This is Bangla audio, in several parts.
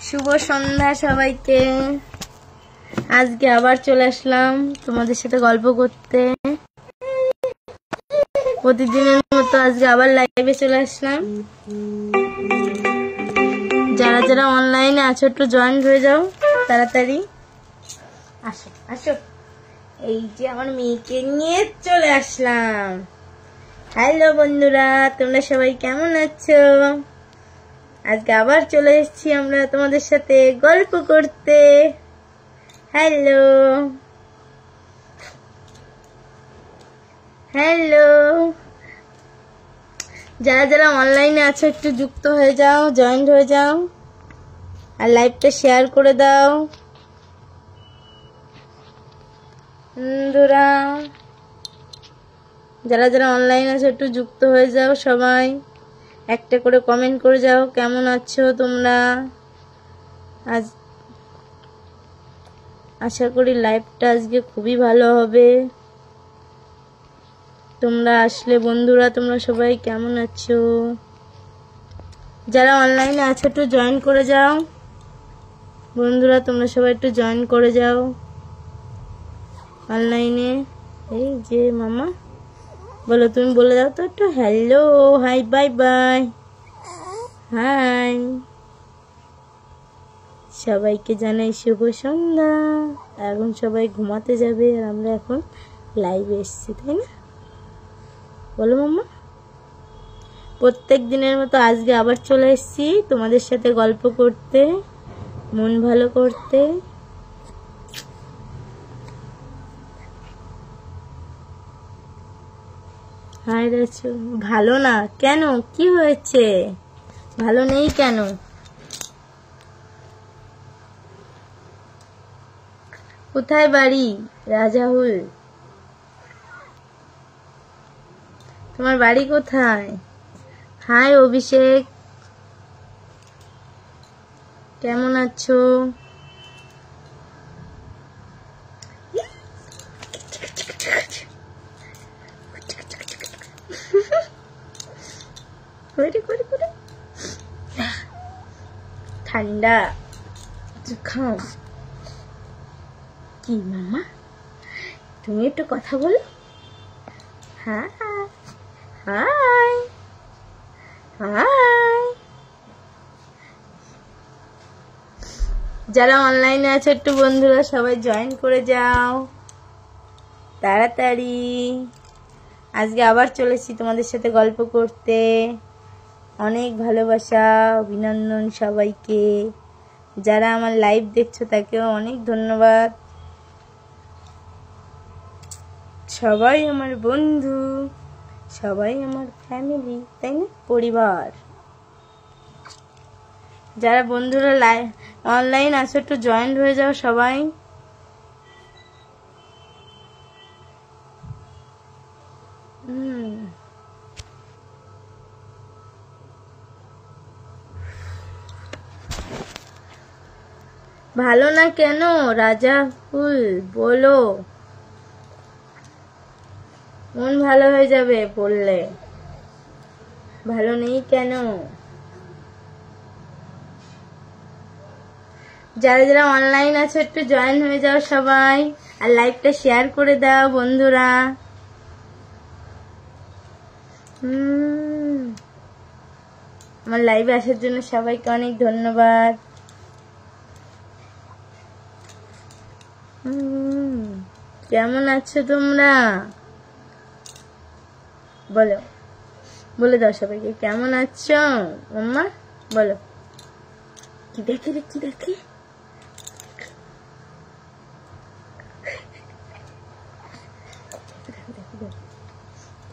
শুভ সন্ধ্যা সবাইকে। আজকে আবার চলে আসলাম তোমাদের সাথে গল্প করতে। প্রতিদিনের মতো আজকে আবার লাইভে চলে আসলাম। যারা যারা অনলাইনে আছো একটু জয়েন হয়ে যাও তাড়াতাড়ি। আসো আসো, এই যে আমার মেয়েকে নিয়ে চলে আসলাম। হ্যালো বন্ধুরা, তোমরা সবাই কেমন আছো? আজকে আবার চলে এসেছি আমরা তোমাদের সাথে গল্প করতে। হ্যালো হ্যালো, যারা যারা অনলাইনে আছো একটু যুক্ত হয়ে যাও, জয়েন্ট হয়ে যাও, আর লাইভটা শেয়ার করে দাও বন্ধুরা। যারা যারা অনলাইন আছো একটু যুক্ত হয়ে যাও, সবাই একটা করে কমেন্ট করে যাও কেমন আছো তোমরা। আজ আশা করি লাইভটা আজকে খুবই ভালো হবে। তোমরা আসলে বন্ধুরা, তোমরা সবাই কেমন আছো? যারা অনলাইনে আছো একটু জয়েন করে যাও বন্ধুরা, তোমরা সবাই একটু জয়েন করে যাও অনলাইনে। এই যে মামা বলো, তুমি বলে দাও তো একটু hello, hi, bye bye, hi. সবাইকে জানাই শুভ সন্ধ্যা। এখন সবাই ঘুমাতে যাবে আর আমরা এখন লাইভে এসেছি, তাই না? বলো মাম্মা। প্রত্যেক দিনের মতো আজকে আবার চলে এসেছি তোমাদের সাথে গল্প করতে, মন ভালো করতে। হাই রাচু, ভালো না কেন? কি হয়েছে? ভালো নেই কেন? কোথায় বাড়ি? রাজাহুল। তোমার বাড়ি কোথায়? হাই অভিষেক, কেমন আছো? ঠান্ডা খাও। কি মামা, তুমি একটু কথা বলো। High high high. যারা অনলাইনে আছে একটু বন্ধুরা সবাই জয়েন করে যাও তাড়াতাড়ি। আজকে আবার চলেছি তোমাদের সাথে গল্প করতে। অনেক ভালোবাসা, অভিনন্দন সবাইকে। যারা আমার লাইভ দেখছো তাকেও অনেক ধন্যবাদ। সবাই আমার বন্ধু, সবাই আমার ফ্যামিলি, তাই না? পরিবার। যারা বন্ধুরা অনলাইন আছো একটু জয়েন্ট হয়ে যাও সবাই। ভালো না কেন রাজাহুল? বলো, মন ভালো হয়ে যাবে বললে। ভালো নেই কেন? যারা যারা অনলাইন আছে একটু জয়েন হয়ে যাও সবাই, আর লাইভটা শেয়ার করে দাও বন্ধুরা। আমার লাইভে আসার জন্য সবাইকে অনেক ধন্যবাদ। কেমন আছো তোমরা? বলো, বলে দাও সবাইকে কেমন আছো। মাম্মা বলো। কি দেখে রে, কি দেখে?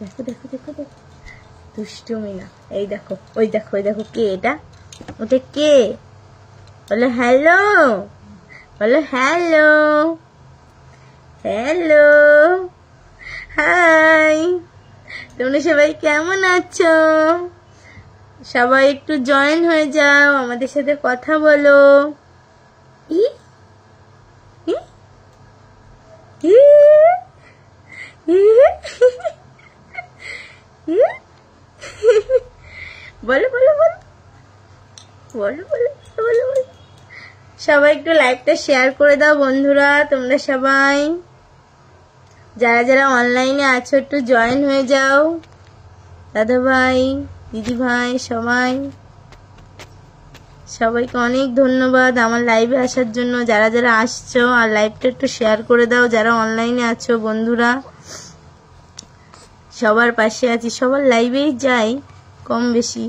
দেখো দেখো দেখো দেখো, দুষ্টুমি না। এই দেখো, ওই দেখো, ওই দেখো, কে এটা? ওটা কে? বলো হ্যালো, বলো হ্যালো, হ্যালো, হাই। তোমরা সবাই কেমন আছো? সবাই একটু জয়েন হয়ে যাও, আমাদের সাথে কথা বলো। বলো বলো বলো, বলো বলো বলো বলো। সবাই একটু লাইভটা শেয়ার করে দাও বন্ধুরা, তোমরা সবাই যারা যারা অনলাইনে আছো একটু জয়েন হয়ে যাও। দাদা ভাই, দিদি ভাই, সবাইকে অনেক ধন্যবাদ আমার লাইভে আসার জন্য। যারা যারা আসছো আর লাইভটা একটু শেয়ার করে দাও যারা অনলাইনে আছো বন্ধুরা। সবার পাশে আছি, সবার লাইভেই যাই কম বেশি।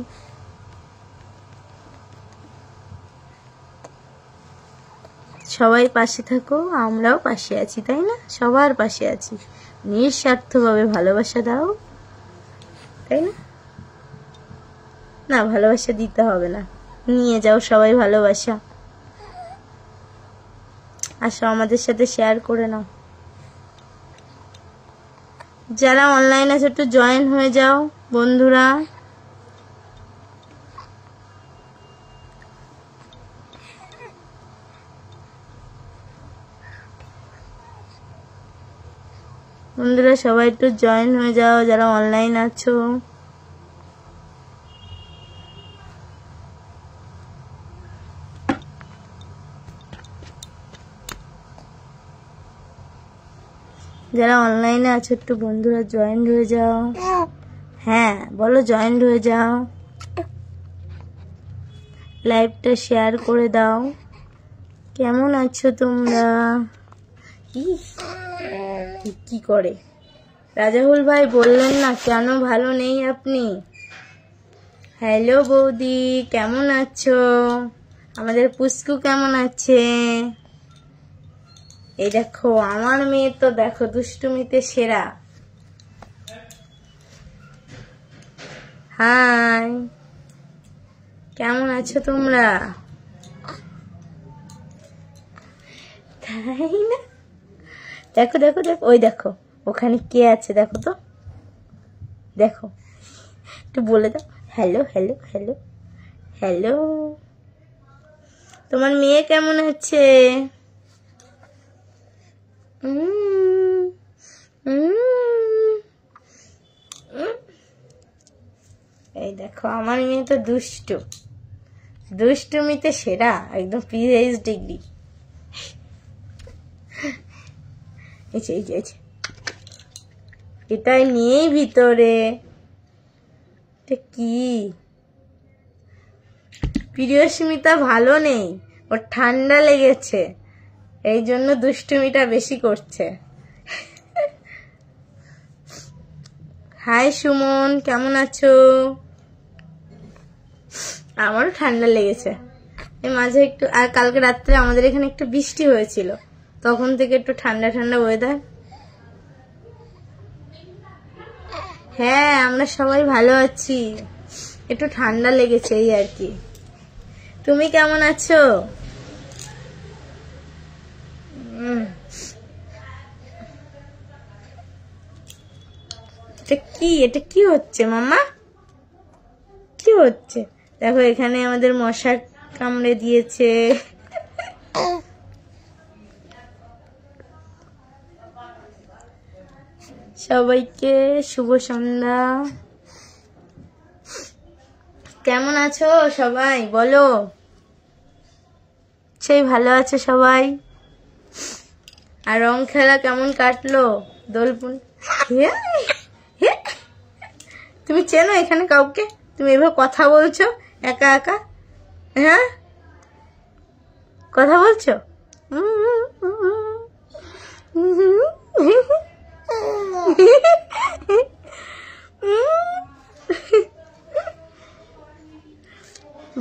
সবাই পাশে থাকো, আমরাও পাশে আছি, তাই না? সবার পাশে আছি, নিঃস্বার্থভাবে ভালোবাসা দাও, তাই না? না, ভালোবাসা দিতে হবে না, নিয়ে যাও সবাই ভালোবাসা। আসো আমাদের সাথে শেয়ার করে নাও। যারা অনলাইন আছে একটু জয়েন হয়ে যাও বন্ধুরা। বন্ধুরা সবাই একটু জয়েন হয়ে যাও যারা অনলাইন আছো। যারা অনলাইনে আছো একটু বন্ধুরা জয়েন হয়ে যাও। হ্যাঁ বলো, জয়েন হয়ে যাও, লাইভটা শেয়ার করে দাও। কেমন আছো তোমরা? কি করে রাজাহুল ভাই বললেন না কেন ভালো নেই আপনি? হ্যালো বৌদি, কেমন আছো? আমাদের পুষ্কু কেমন আছে? এই দেখো আমার মেয়ে তো দেখো দুষ্টুমিতে সেরা। হাই, কেমন আছো তোমরা? তাই না? দেখো দেখো দেখো, ওই দেখো ওখানে কে আছে দেখো তো, দেখো একটু বলে দাও হ্যালো হ্যালো হ্যালো হ্যালো। তোমার মেয়ে কেমন আছে? এই দেখো আমার মেয়ে তো দুষ্টুমিতে সেরা, একদম PhD ডিগ্রি। এটাই নিয়েই ভিতরে। এটা কি? প্রিয়স্মিতা ভালো নেই, ওর ঠান্ডা লেগেছে, এই জন্য দুষ্টুমিটা বেশি করছে। হাই সুমন, কেমন আছো? আমারও ঠান্ডা লেগেছে এই মাঝে একটু, আর কালকে রাত্রে আমাদের এখানে একটু বৃষ্টি হয়েছিল, তখন থেকে একটু ঠান্ডা ঠান্ডা ওয়েদার। হ্যাঁ আমরা সবাই ভালো আছি, একটু ঠান্ডা লেগেছে এই আর কি। তুমি কেমন আছো? এটা কি হচ্ছে মামা? কি হচ্ছে? দেখো এখানে আমাদের মশা কামড়ে দিয়েছে। সবাইকে শুভ সন্ধ্যা। কেমন আছো সবাই বলো? সেই ভালো আছে সবাই। আর রং খেলা কেমন কাটলো? দোলপুন তুমি চেনো এখানে কাউকে? তুমি এভাবে কথা বলছো একা একা? হ্যাঁ কথা বলছো?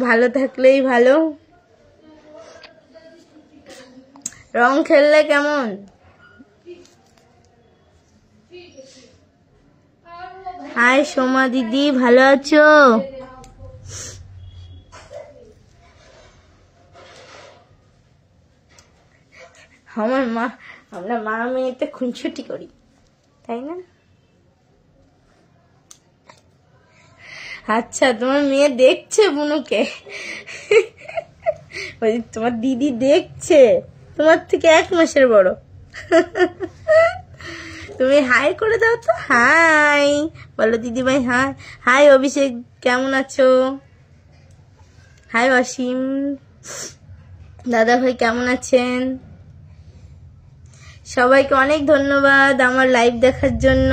ভালো থাকলেই ভালো। রং খেললে কেমন? হাই সোমা দিদি, ভালো আছো? আমার মা, আমরা মা মেয়েতে খুনছুটি করি, তাই না? আচ্ছা তোমার মেয়ে দেখছে বুনুকে? ওই তোমার দিদি দেখছে, তোমার থেকে 1 মাসের বড়। তুমি হাই করে দাও তো, হাই বলো দিদি ভাই। হাই হাই অভিষেক, কেমন আছো? হাই অসীম, দাদা ভাই কেমন আছেন? সবাইকে অনেক ধন্যবাদ আমার লাইভ দেখার জন্য।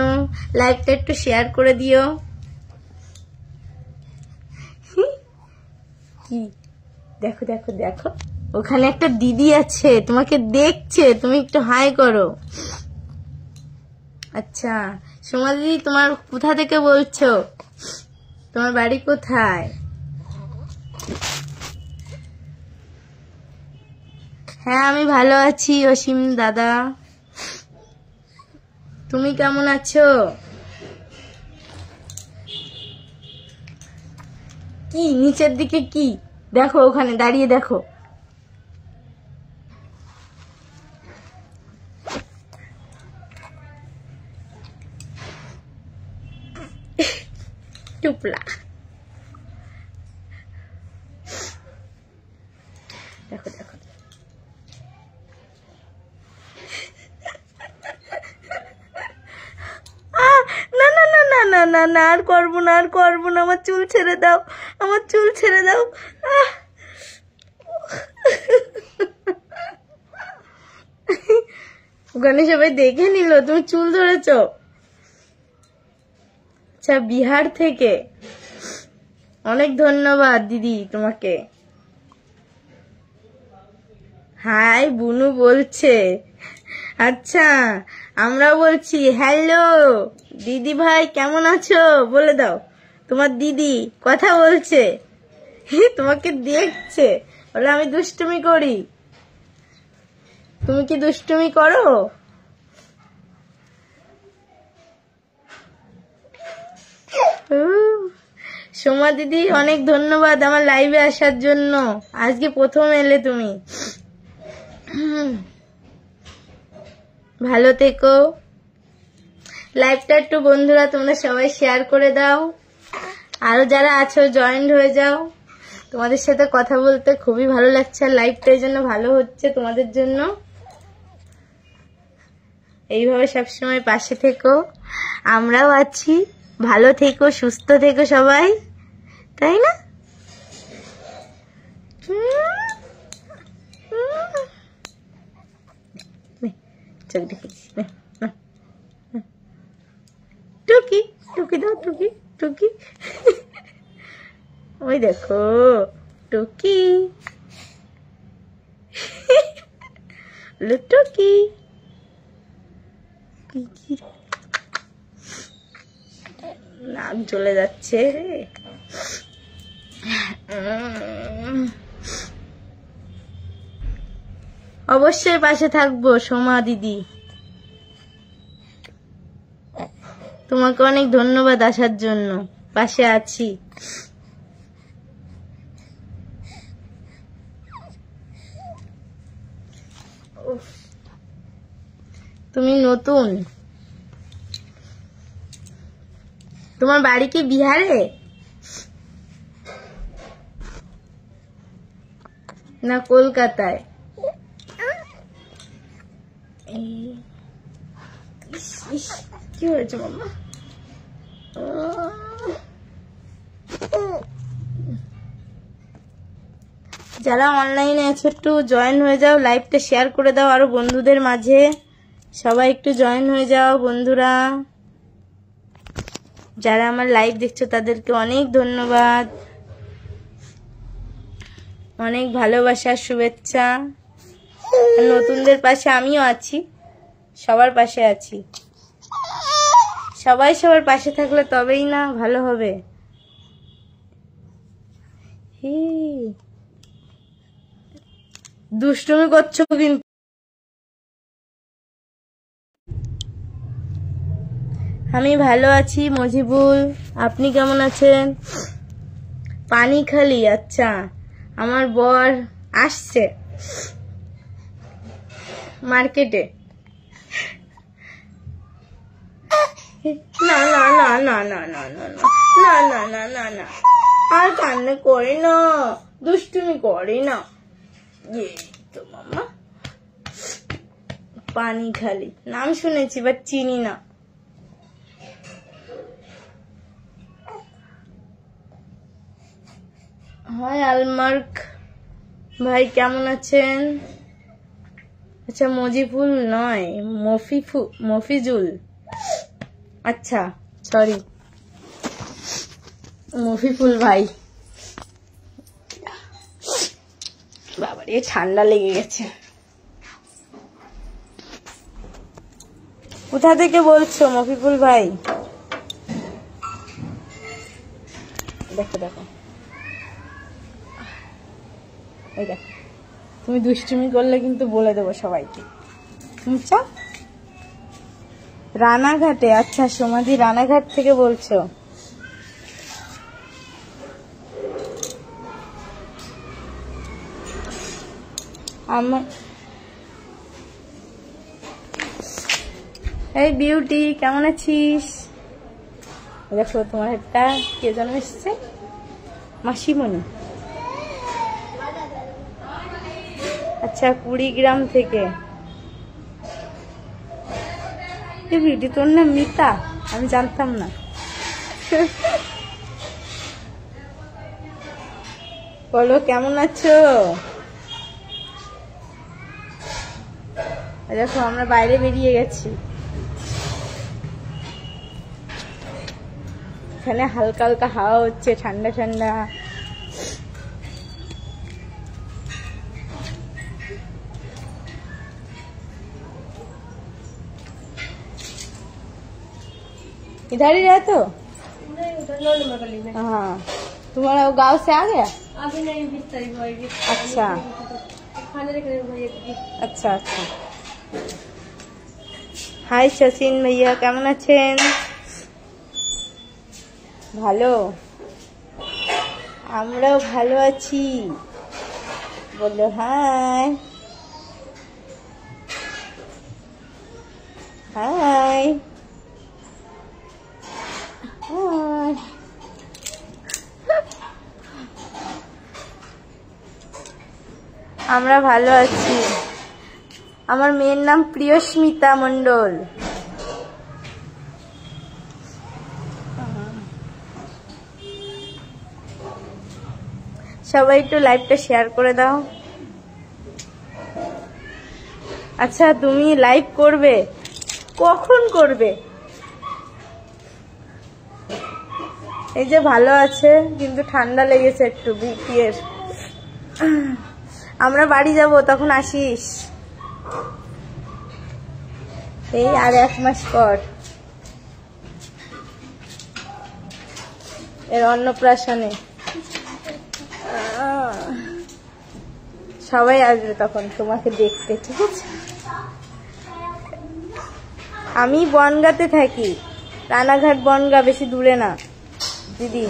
লাইভটা একটু শেয়ার করে দিও। কি দেখো দেখো দেখো, ওখানে একটা দিদি আছে, তোমাকে দেখছে, তুমি একটু হাই করো। আচ্ছা সোমা দিদি, তোমার কোথা থেকে বলছো? তোমার বাড়ি কোথায়? হ্যাঁ আমি ভালো আছি অসীম দাদা, তুমি কেমন আছো? কি নিচের দিকে কি দেখো, ওখানে দাঁড়িয়ে দেখো। টুপলা দেখো দেখো, না না না না না না না, আর করবো না, আর করবো না, আমার চুল ছেড়ে দাও, আমার চুল ছেড়ে দাও। ওখানে সবাই দেখে নিল তুমি চুল ধরেছ। আচ্ছা বিহার থেকে, অনেক ধন্যবাদ দিদি তোমাকে। হাই বুনু বলছে। আচ্ছা আমরা বলছি হ্যালো দিদি ভাই কেমন আছো বলে দাও। তোমার দিদি কথা বলছে, তোমাকে দেখছে, বলে আমি দুষ্টুমি করি। তুমি কি দুষ্টুমি করো? সোমা দিদি অনেক ধন্যবাদ আমার লাইভে আসার জন্য, আজকে প্রথম এলে তুমি। ভালো থেকো। লাইভটা একটু বন্ধুরা তোমরা সবাই শেয়ার করে দাও, আরো যারা আছো জয়েন্ট হয়ে যাও। তোমাদের সাথে কথা বলতে খুবই ভালো লাগছে, আর লাইভটা এই জন্য ভালো হচ্ছে তোমাদের জন্য। এইভাবে সবসময় পাশে থেকো, আমরাও আছি। ভালো থেকো, সুস্থ থেকো সবাই, তাই না? চোখ দেখেছি, টুকি টুকি দাও, টুকি টুকি, ওই দেখো টুকি, টুকি নাক চলে যাচ্ছে রে। অবশ্যই পাশে থাকবো সোমা দিদি, তোমাকে অনেক ধন্যবাদ আসার জন্য, পাশে আছি। তুমি নতুন, তোমার বাড়ি কি বিহারে না কলকাতায়? কি হয়েছে মামা? যারা অনলাইনে আছো একটু জয়েন হয়ে যাও, লাইভটা শেয়ার করে দাও আরো বন্ধুদের মাঝে। সবাই একটু জয়েন হয়ে যাও বন্ধুরা। যারা আমার লাইভ দেখছো তাদেরকে অনেক ধন্যবাদ, অনেক ভালোবাসার শুভেচ্ছা। নতুনদের পাশে আমিও আছি, সবার পাশে আছি। সবাই সবার পাশে থাকলে তবেই না ভালো হবে। দুষ্টুমি করছো কিন্তু। আমি ভালো আছি মজিবুল, আপনি কেমন আছেন? পানিখালি, আচ্ছা আমার বর আসছে মার্কেটে। না না না না না না না না না না না না, আর কান্না করে না, দুষ্টুমি করে না। তো মামা পানিখালি নাম শুনেছি বাট চিনি না। হয় আলমার্ক ভাই কেমন আছেন? আচ্ছা মজিফুল নয়, মফিজুল। আচ্ছা সরি, মফিফুল ভাই। বাবারে ঠান্ডা লেগে গেছে। কোথা থেকে বলছো মফিফুল ভাই? দেখো দেখো, এই দেখো, তুমি দুষ্টুমি করলে কিন্তু বলে দেবো সবাইকে। শুনছো? রানাঘাটে? আচ্ছা সমাধি রানাঘাট থেকে বলছো। আমার এই বিউটি কেমন আছিস? দেখো তোমার একটা কে যেন এসছে, মাসিমণি। আচ্ছা কুড়িগ্রাম থেকে। বিউটি তোর নাম মিতা? আমি জানতাম না। বলো কেমন আছো? দেখো আমরা বাইরে বেরিয়ে গেছি, এখানে হালকা হালকা হাওয়া হচ্ছে, ঠান্ডা ঠান্ডা। इधर ही रहते हो? नहीं, उधर 9 नंबर गली में। हाँ, तुम्हारा गांव से आ गया? अभी नहीं, 20 तारीख को आएगी। अच्छा खाने लेकर भैया की। अच्छा अच्छा। হাই শচীন ভাইয়া, কেমন আছেন? ভালো, আমরাও ভালো আছি। বলো হাই হাই হাই। আমরা ভালো আছি। আমার মেয়ের নাম প্রিয়স্মিতা মণ্ডল। সবাই একটু লাইভটা শেয়ার করে দাও। আচ্ছা তুমি লাইভ করবে? কখন করবে? এই যে ভালো আছে, কিন্তু ঠান্ডা লেগেছে একটু বিপিএর। আমরা বাড়ি যাব, তখন আসিস। এই আর 1 মাস পর এর অন্নপ্রাশনে সবাই আসবে তখন তোমাকে দেখতে, ঠিক আছে? আমি বনগাঁতে থাকি, রানাঘাট বনগাঁ, বেশি দূরে না দিদি।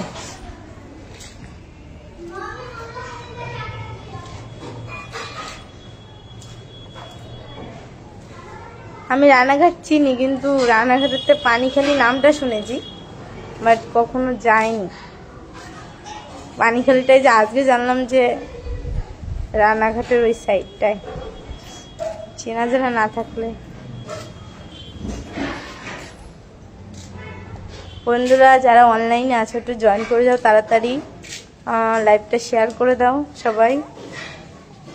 আমি রানাঘাট চিনি, কিন্তু রানাঘাটের পানিখালি নামটা শুনেছি, বাট কখনো যাইনি। পানিখালিটাই যে আজকে জানলাম যে রানাঘাটের ওই সাইডটায়, চেনা জানা না থাকলে। বন্ধুরা যারা অনলাইনে আছো একটু জয়েন করে যাও তাড়াতাড়ি, লাইভটা শেয়ার করে দাও সবাই।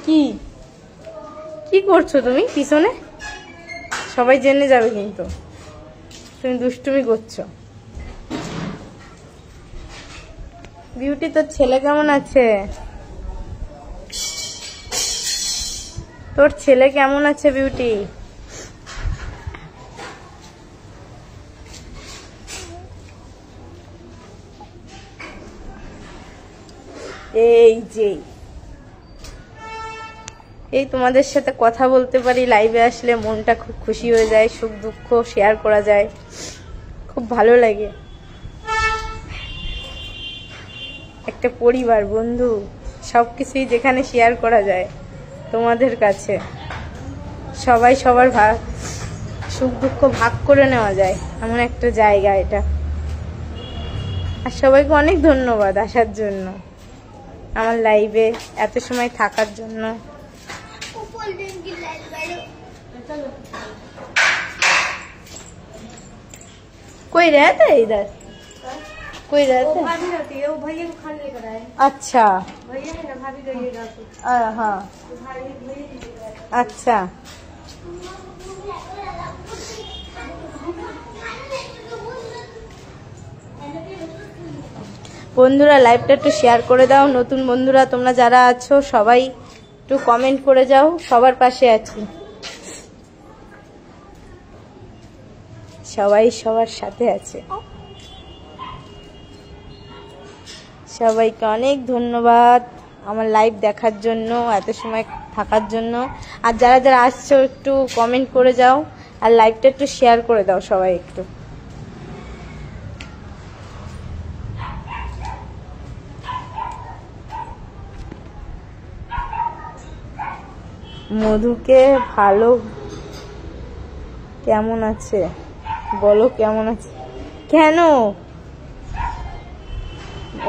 কি কি করছো তুমি পিছনে? সবাই জেনে যাবে কিন্তু তুমি দুষ্টুমি করছো। বিউটি তোর ছেলে কেমন আছে? তোর ছেলে কেমন আছে বিউটি? এই যে এই তোমাদের সাথে কথা বলতে পারি, লাইভে আসলে মনটা খুব খুশি হয়ে যায়, সুখ দুঃখ শেয়ার করা যায়, খুব ভালো লাগে। একটা পরিবার, বন্ধু, সবকিছুই যেখানে শেয়ার করা যায় তোমাদের কাছে, সবাই সবার সুখ দুঃখ ভাগ করে নেওয়া যায়, এমন একটা জায়গা এটা। আর সবাইকে অনেক ধন্যবাদ আসার জন্য, আমার লাইভে এত সময় থাকার জন্য। कोई रहता है इधर? कोई वो रहते हैं? भाभी रहती है, वो भैया को खाने लेकर आए। अच्छा। भैया है ना, भाभी गई है रात को। हाँ। तो भैया लेकर आए। अच्छा। বন্ধুরা লাইভটা একটু শেয়ার করে দাও, নতুন বন্ধুরা তোমরা যারা আছো সবাই একটু কমেন্ট করে যাও, সবার পাশে আছি, সবাই সবার সাথে আছে। সবাইকে অনেক ধন্যবাদ আমার লাইভ দেখার জন্য, এত সময় থাকার জন্য। আর যারা যারা আসছো একটু কমেন্ট করে যাও, আর লাইভটা একটু শেয়ার করে দাও সবাই একটু। মধুকে ভালো কেমন আছে বলো, কেমন আছে কেন?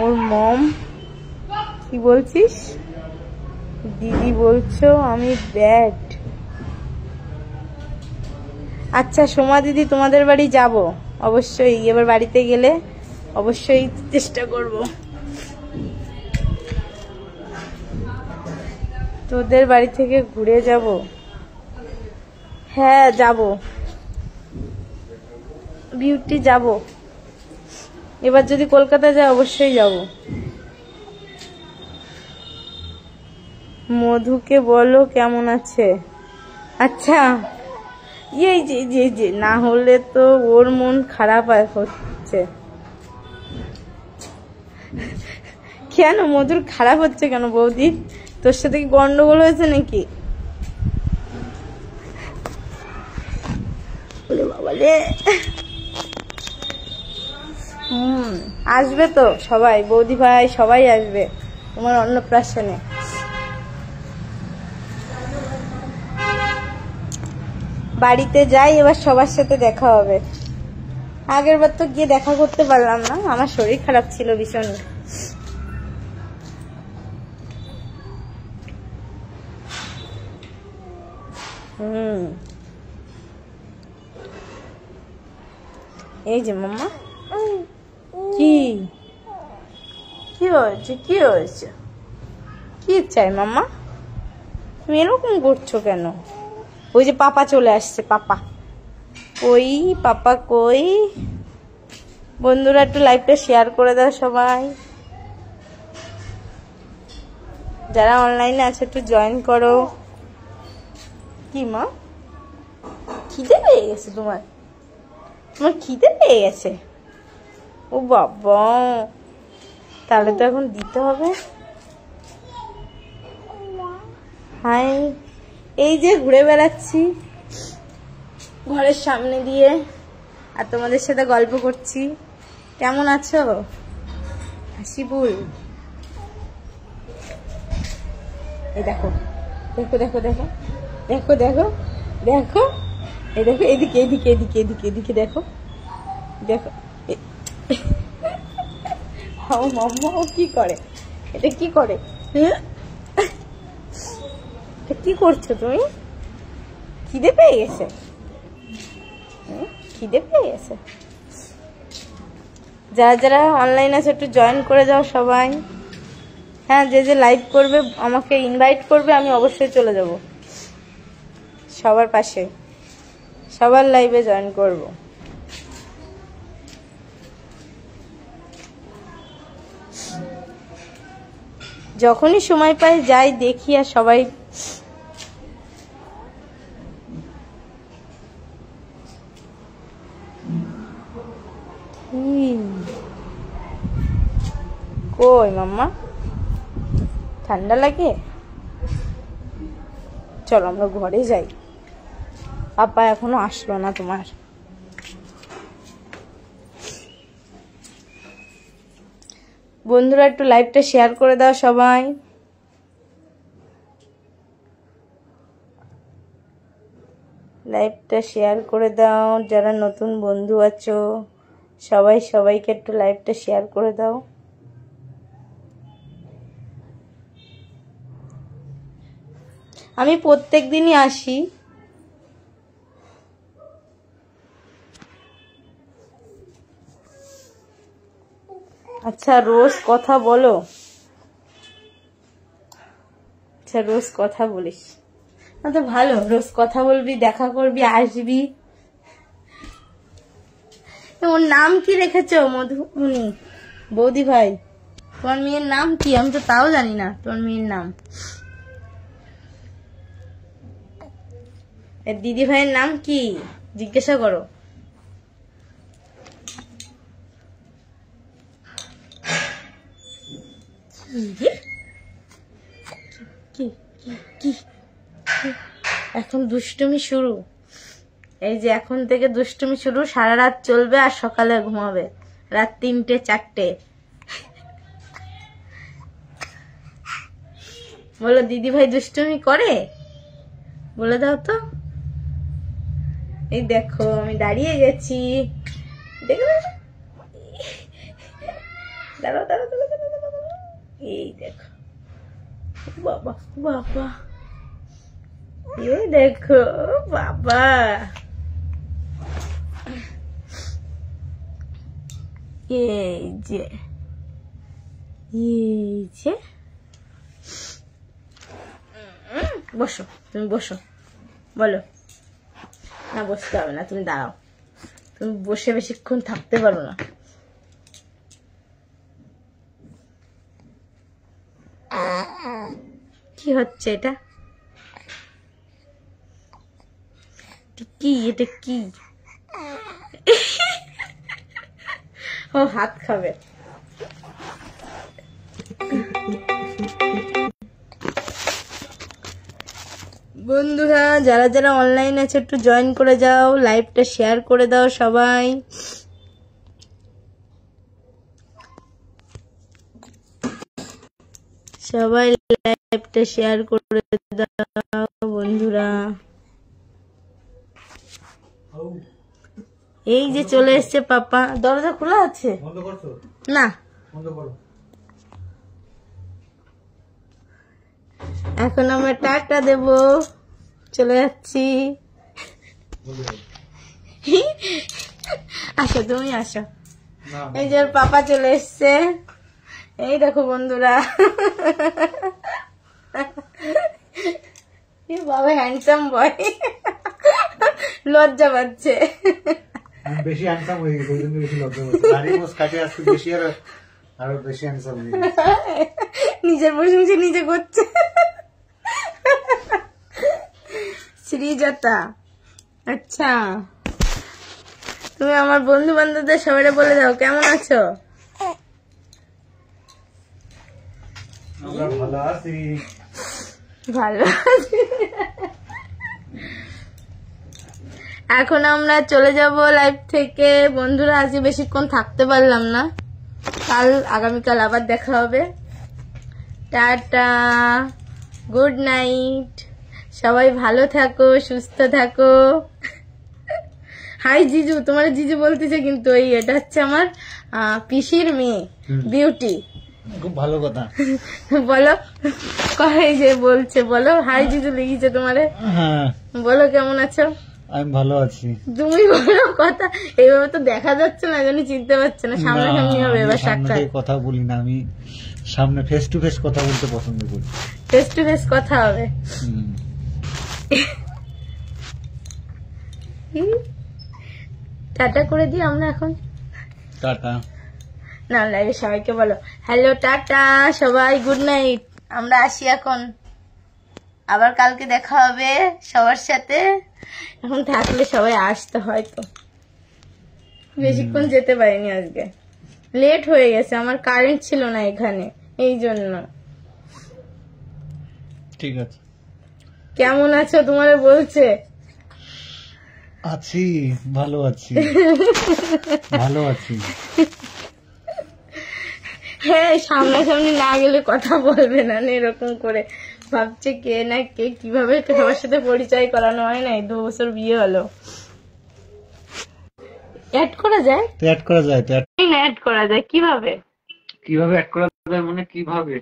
ওর মম কি বলছিস? দিদি বলছো আমি ব্যাড। আচ্ছা সোমা দিদি তোমাদের বাড়ি যাব অবশ্যই, এবার বাড়িতে গেলে অবশ্যই চেষ্টা করব। তোদের বাড়ি থেকে ঘুরে যাব? হ্যাঁ যাব, বিউটি যাব, এবার যদি কলকাতা যায় অবশ্যই যাব। মধুকে বলো কেমন আছে। আচ্ছা এই যে যে যে না হলে তো ওর মন খারাপ হচ্ছে। কেন মধুর খারাপ হচ্ছে কেন বৌদি? তোর সাথে কি গন্ডগোল হয়েছে নাকি? বলে বাবা রে। আসবে তো সবাই, বৌদি ভাই সবাই আসবে তোমার অন্নপ্রাশনে। বাড়িতে যাই, এবার সবার সাথে দেখা হবে। আগের বার তো গিয়ে দেখা করতে পারলাম না, আমার শরীর খারাপ ছিল ভীষণ। এই যে মাম্মা কি কি হয়েছে, কি হয়েছে, কি চাই মাম্মা? তুমি এরকম করছো কেন? ওই যে পাপা চলে আসছে, পাপা কই, পাপা কই? বন্ধুরা একটু লাইভটা শেয়ার করে দাও সবাই, যারা অনলাইনে আছে একটু জয়েন করো। কি মা খিদে পেয়ে গেছে তোমার? তোমার খিদে পেয়ে গেছে? ও বাবা, তাহলে তো এখন দিতে হবে। হাই, এই যে ঘুরে বেড়াচ্ছি ঘরের সামনে দিয়ে আর তোমাদের সাথে গল্প করছি। কেমন আছো? হাসিবুল এই দেখো দেখো দেখো দেখো দেখো দেখো দেখো, এই দেখো এদিকে এদিকে এদিকে এদিকে এদিকে দেখো দেখো। ও মাম্মা ও কি করে, এটা কি করে? কি করছো তুমি? খিদে পেয়ে গেছে? খিদে পেয়ে গেছে? যারা যারা অনলাইন আছে একটু জয়েন করে যাও সবাই। হ্যাঁ যে যে লাইভ করবে আমাকে ইনভাইট করবে, আমি অবশ্যই চলে যাব সবার পাশে, সবার লাইভে জয়েন করব। যখনই সময় পাই যাই দেখি আর সবাই কই মাম্মা ঠান্ডা লাগে? চলো আমরা ঘরে যাই, পাপা এখনো আসলো না তোমার। বন্ধুরা একটু লাইভটা শেয়ার করে দাও সবাই। লাইভটা শেয়ার করে দাও, যারা নতুন বন্ধু আছো সবাই সবাইকে একটু লাইভটা শেয়ার করে দাও। আমি প্রত্যেক দিনই আসি, আচ্ছা রোজ কথা বলো, আচ্ছা রোজ কথা বলিস না তো ভালো, রোজ কথা বলবি, দেখা করবি, আসবি। ওর নাম কি রেখেছো মধুমণি বৌদি ভাই? তোমার মেয়ের নাম কি? আমি তো তাও জানি না তোমার মেয়ের নাম। এর দিদি ভাইয়ের নাম কি জিজ্ঞাসা করো। কি কি কি এখন দুষ্টুমি শুরু, এই যে এখন থেকে দুষ্টুমি শুরু, সারা রাত চলবে আর সকালে ঘুমাবে রাত 3টে 4টে। বলো দিদি ভাই দুষ্টুমি করে, বলে দাও তো। এই দেখো আমি দাঁড়িয়ে গেছি, দেখো দাঁড়াও দাঁড়াও দাঁড়াও দাঁড়াও, দাঁড়াও। এই দেখো বাবা বাবা, এই দেখো বাবা, এই যে এই যে বসো, তুমি বসো, বলো। না বসতে হবে না, তুমি দাঁড়াও, তুমি বসে বেশিক্ষণ থাকতে পারো না। কি হচ্ছে এটা? কি এটা কি? ও হাত খাবে। বন্ধুরা যারা যারা অনলাইন আছে একটু জয়েন করে যাও, লাইভটা শেয়ার করে দাও সবাই। সবাই লাইভটা শেয়ার করে দাও বন্ধুরা। এই যে চলে এসছে পাপা, দরজা খোলা আছে না? এখন আমরা টাটা দেব, চলে যাচ্ছি। আসো তুমি আসো, এই যে পাপা চলে এসছে, এই দেখো বন্ধুরা। বাবা হ্যান্ডসাম বয়, লজ্জা পাচ্ছে। বেশি হ্যান্ডসাম হয়ে গেছে, ওই জন্য বেশি লজ্জা পাচ্ছে। দাড়ি মোছ কাটে আজকে বেশি আরো বেশি হ্যান্ডসাম হয়ে গেছে। নিজের প্রশংসা নিজে করছে। শ্রীজাতা, আচ্ছা তুমি আমার বন্ধু বান্ধবদের সবাই বলে দাও কেমন আছো। আমরা ভালো আছি, ভালো আছি। এখন আমরা চলে যাব লাইভ থেকে বন্ধুরা, আজকে বেশিক্ষণ থাকতে পারলাম না, কাল আগামীকাল আবার দেখা হবে। টাটা, গুড নাইট, সবাই ভালো থাকো, সুস্থ থাকো। হাই জিজু, তোমার জিজু বলতেছে কিন্তু, এই এটা হচ্ছে আমার পিসির মেয়ে বিউটি। খুব ভালো কথা। বলো, কয় যে বলছে, বলো হাই জিজু লিখেছে তোমারে। হ্যাঁ বলো কেমন আছো। আমি ভালো আছি। তুমি বলো কথা, এইভাবে তো দেখা যাচ্ছে না, জানি চিনতে পারছে না, সামনাসামনি হবে এবার সাক্ষাৎ। কথা বলি না আমি, সামনে ফেস টু ফেস কথা বলতে পছন্দ করি। ফেস টু ফেস কথা হবে। টাটা করে দিই আমরা এখন। টাটা। না লাইভে সবাইকে বলো হ্যালো টাটা সবাই, গুড নাইট, আমরা আসি এখন, আবার কালকে দেখা হবে সবার সাথে। এখন থাকলে সবাই আসতে, হয়তো বেশিক্ষণ যেতে পারিনি, আজকে লেট হয়ে গেছে, আমার কারেন্ট ছিল না এখানে, এই জন্য। ঠিক আছে। কেমন আছো তোমার বলছে। আছি, ভালো আছি, ভালো আছি। হ্যাঁ সামনাসামনি না গেলে কথা বলবে না, এরকম করে ভাবছে কে না কে, কিভাবে সবার সাথে পরিচয় করানো হয় না, 2 বছর বিয়ে হলো। অ্যাড করা যায় তো অ্যাড করা যায়, তো অ্যাড করা যায় কিভাবে? কিভাবে অ্যাড করা যায় মানে কিভাবে,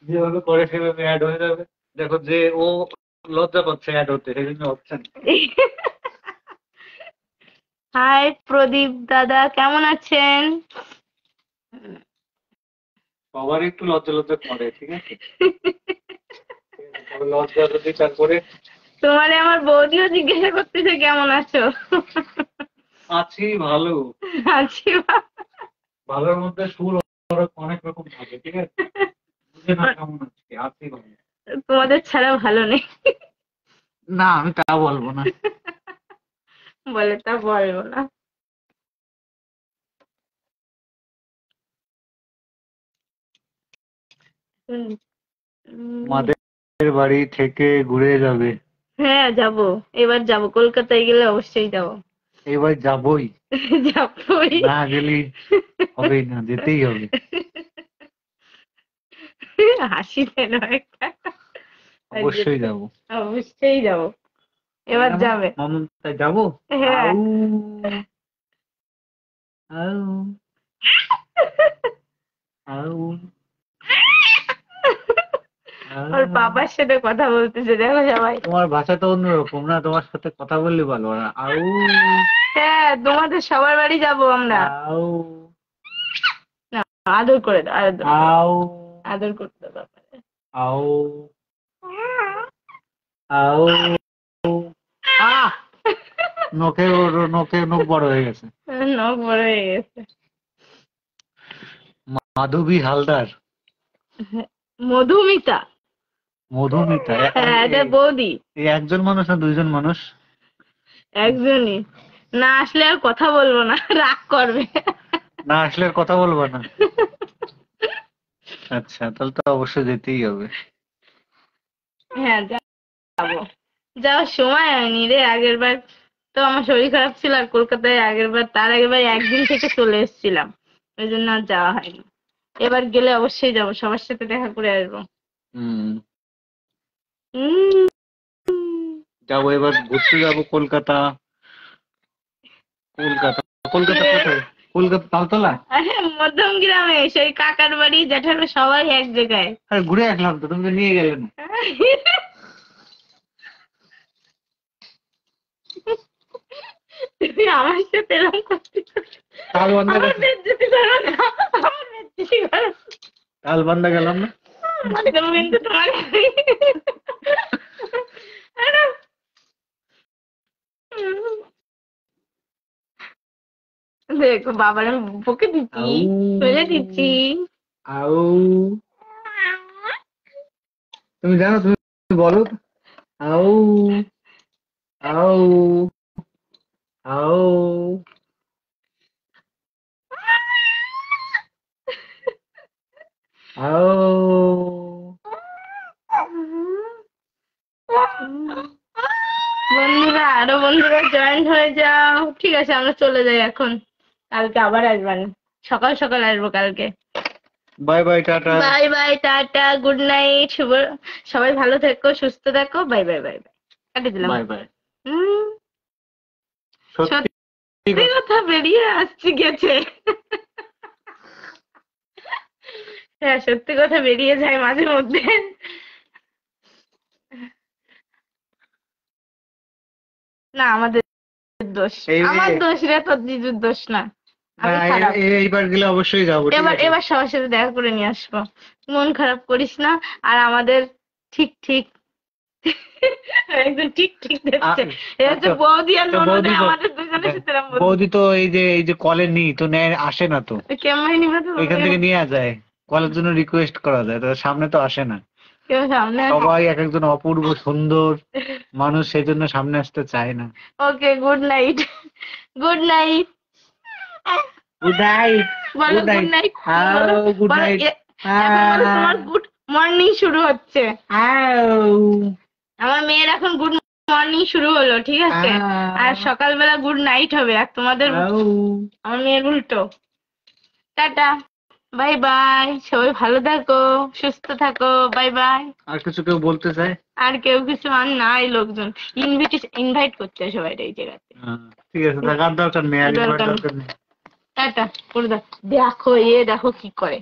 যেভাবে করে সেভাবে অ্যাড হয়ে যাবে। দেখো যে ও লজ্জা পাচ্ছে অ্যাড হতে, সেই জন্য হচ্ছে না। হাই প্রদীপ দাদা, কেমন আছেন? সবার একটু লজ্জা লজ্জা করে, ঠিক আছে? তবে লজ্জা যদি তারপরে তোমারে আমার বৌদিও জিজ্ঞাসা করতেছে কেমন আছো। আছি ভালো। আছি ভালোর মধ্যে সুর অনেক রকম থাকে, ঠিক আছে? বুঝে না কেমন আছি ভালো। তোমাদের ছাড়া ভালো নেই। না আমি তা বলবো না। বলে তা বলবো না। উম, মাদের বাড়ি থেকে ঘুরে যাবে? হ্যাঁ যাবো, এবার যাবো, কলকাতায় গেলে অবশ্যই যাবো। এবার যাবই, যাবোই। না গেলে হবেই না, যেতেই হবে। হাসি পেল একটা। অবশ্যই যাব। অবশ্যই যাবো, এবার যাবে। মামু তাই যাবো। হ্যাঁ। আউ, আউ, ওর বাবার সাথে কথা বলতেছে, দেখো সবাই। তোমার ভাষা তো অন্যরকম না, তোমার সাথে কথা বললে ভালো না। আউ, হ্যাঁ তোমাদের সবার বাড়ি যাবো আমরা। আউ, না, আদর করে দাও, আদর করো। আউ, আদর করতে দাও বাবারে। আউ, আউ, আহ, নখ বড় হয়ে গেছে। নখ বড় হয়ে গেছে। মাধবী হালদার, মধুমিতা। মধুমিতা, হ্যাঁ এটা বৌদি। এই একজন মানুষ না দুইজন মানুষ? একজনই। না আসলে আর কথা বলবো না, রাগ করবে। না আসলে আর কথা বলবো না। আচ্ছা তাহলে তো অবশ্যই যেতেই হবে। হ্যাঁ যাবো, যাওয়ার সময় হয়নি রে। আগের বার তো আমার শরীর খারাপ ছিল, আর কলকাতায় তার আগের বার একদিন থেকে চলে এসেছিলাম, ওই জন্য আর যাওয়া হয়নি। এবার গেলে অবশ্যই যাবো, সবার সাথে দেখা করে আসবো। যাবো, এবার ঘুরতে যাবো কলকাতা। কলকাতা, কলকাতা কোথায়? কলকাতা তালতলা? আরে মধ্যম গ্রামে, সেই কাকার বাড়ি জ্যাঠার বাড়ি সবাই এক জায়গায়। আরে ঘুরে আসলাম তো, তুমি তো নিয়ে গেলে না। তুমি আমার সাথে এরকম করতেছো। তালবান্ধা আমার বেজ্জতি করো না, আমার বেজ্জতি করো। তালবান্ধা গেলাম না। একদম কিন্তু তোমার আরে, দেখো বাবার আমি বকে দিচ্ছি, ফেলে দিচ্ছি। আউ, তুমি জানো, তুমি বলো তো। আউ, আউ, আউ, আউ। বন্ধুরা, আরো বন্ধুরা জয়েন হয়ে যাও। ঠিক আছে আমরা চলে যাই এখন, কালকে আবার আসবেন, সকাল সকাল আসবো কালকে। Bye bye, tata. Bye bye, tata, good night, Shubho. সবাই ভালো থেকো, সুস্থ থাকো, বাই বাই বাই বাই। কাটি দিলাম। Bye bye. হুম, সত্যি সত্যি কথা বেরিয়ে আসছে গেছে। হ্যাঁ সত্যি কথা বেরিয়ে যায় মাঝে মধ্যে। না আমাদের দোষ, আমার দোষ রে, তোর জিজুর দোষ না। আমি খারাপ। এইবার গেলে অবশ্যই যাবো। এবার সবার সাথে দেখা করে নিয়ে আসবো, মন খারাপ করিস না। আর আমাদের ঠিক ঠিক একদম ঠিক ঠিক দেখছে। এটা হচ্ছে বৌদি আর ননদে, আমাদের দুজনের সাথে এরকম বলছে। বৌদি তো এই যে কলে নি তো, নেয় আসে না তো, কেমন নিবে তো, এখান থেকে নিয়ে যায়, কলের জন্য রিকোয়েস্ট করা যায়, তো সামনে তো আসে না। কেউ সামনে সবাই এক একজন অপূর্ব সুন্দর মানুষ, সেই জন্য সামনে আসতে চায় না। Okay good night, good night, good night, বলো গুড নাইট, গুড নাইট। তোমার গুড মর্নিং শুরু হচ্ছে। আমার মেয়ের এখন গুড মর্নিং শুরু হলো, ঠিক আছে? আর সকালবেলা গুড নাইট হবে, আর তোমাদের আমার মেয়ের উল্টো। টাটা, বাই বাই, সবাই ভালো থাকো, সুস্থ থাকো, বাই বাই। আর কিছু কেউ বলতে চায়? আর কেউ কিছু আর নাই, লোকজন ইনভাইট করতে হয় সবাই এই জায়গাতে। ঠিক আছে, থাকার দরকার নেই, আর দরকার নেই। টাটা করে দাও। দেখো দেখো কি করে।